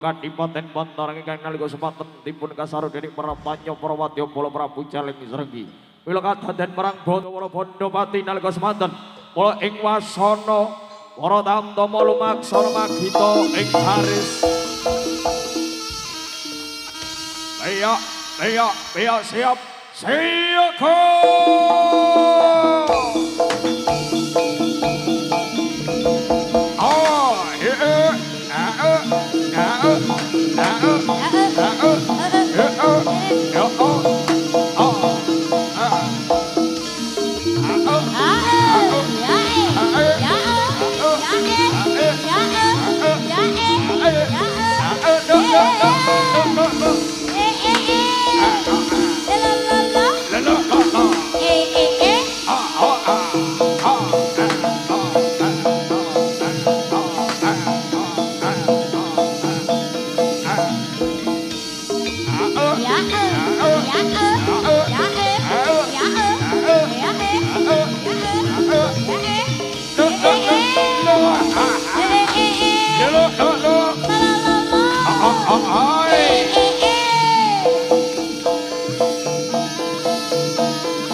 Kadipaten Bantar ingkang nalika semanten dipun kasarudening para panyo para wadya bola Prabu Jaleng Sregi. Mila kadaden marang Bantawara Bandapati nalika semanten mula ing wasana para tamtama lumaksana magita ing baris. Beya siap siaga.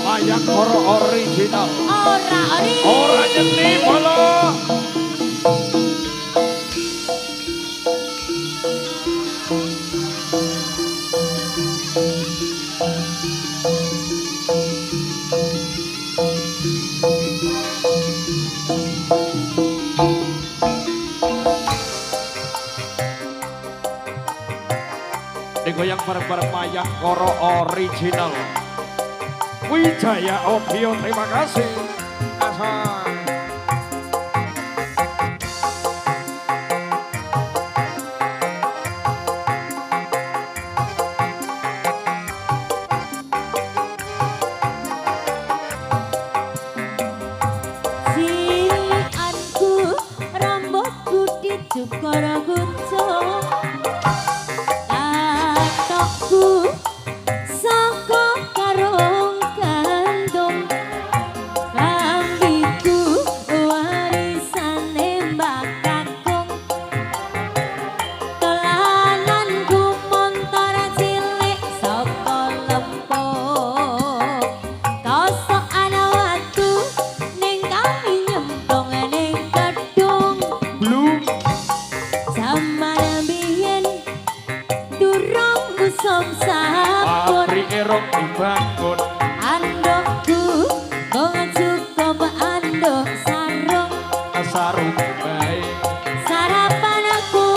Mayang koro original ora nyeni bola. Digoyang bareng-bareng mayang koro original Wijaya Audio, terima kasih. Asal. Sianku rambutku dicukur gunting, tatokku saka karung gandum, lambiku warisane Mbak Kakung, dolananku montor cilik saka Lempung, kosokan watu ning kami nyemplung ning gedung. Belum Zaman biyen durung usum sabun, pabrik erok dibangun. andokku mung cukup andok sarung. Sarung bae Sarapan aku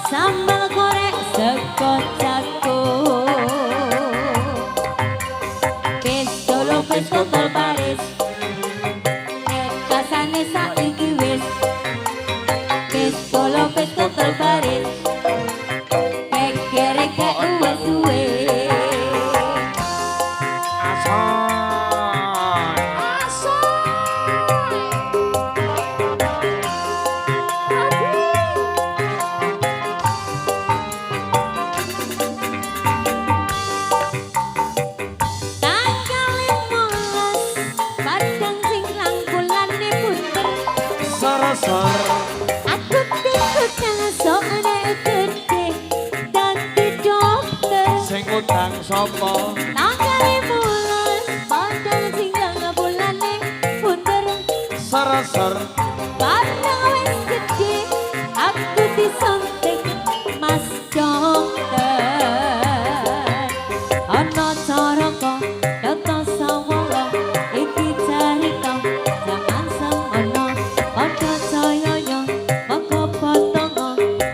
sambal goreng sego jagung, pistol baris kasane saiki wis pistol baris kekere kek suwe. Tanggal 15 padang sing langkulane punten, Sar-sar aku tikut soane gede dadi dokter. sing utang sapa? Tanggal 15 padang sing langkulane punten, Sar-sar padang wis gede aku disuntik Mas dokter. Ana cara kok data sawala iki carita zaman semono, padha jaya maka potongo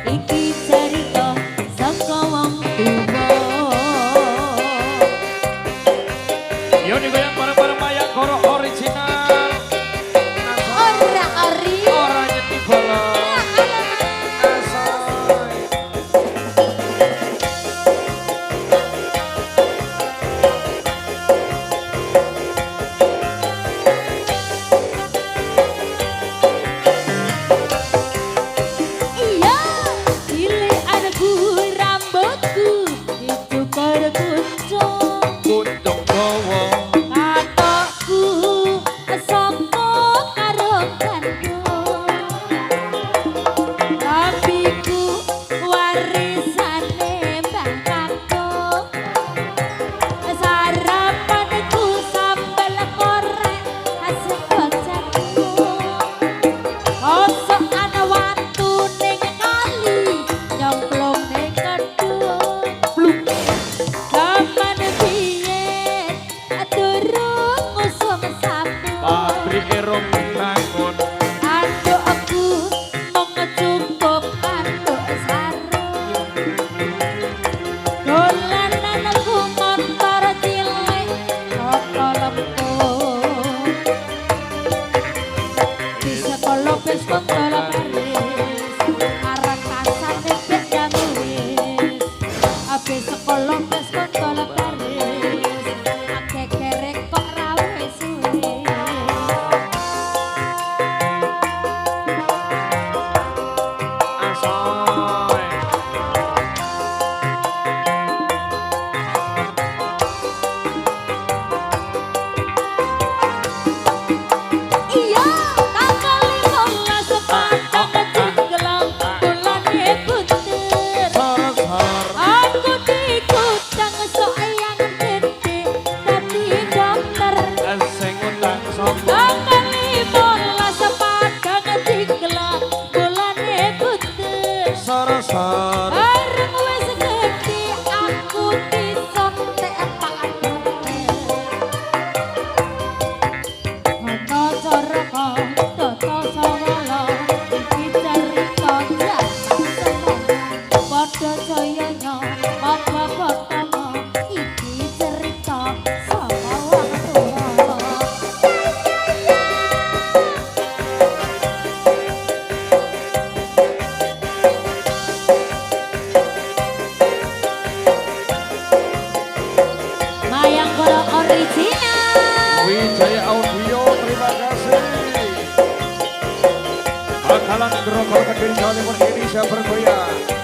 iki carita saka wong tuwa. yo digoyang bareng-bareng mayang koro original. Ora ori Ora nyeti bola. Asal. Wis sekolah wis kontol baris akeh kerek kok ra wis suwe Asoy. iya tanggal 15 patang jinggelam bulane bunder Sar-sar. aku dikutang soyang gede dadi dokter Sing utang sapa? tanggal 15 patang jinggelam bulane bunder Sar-sar. bareng wis gede aku disontek Pak Dokter ana coroko toto sawala iki cerita jaman padha jayanya apa pertama iki cerita sama wong tua Mayang Koro original Wijaya Audio, terima kasih. Bakalan Grogol Kediri Jawa Timur Indonesia bergoyang.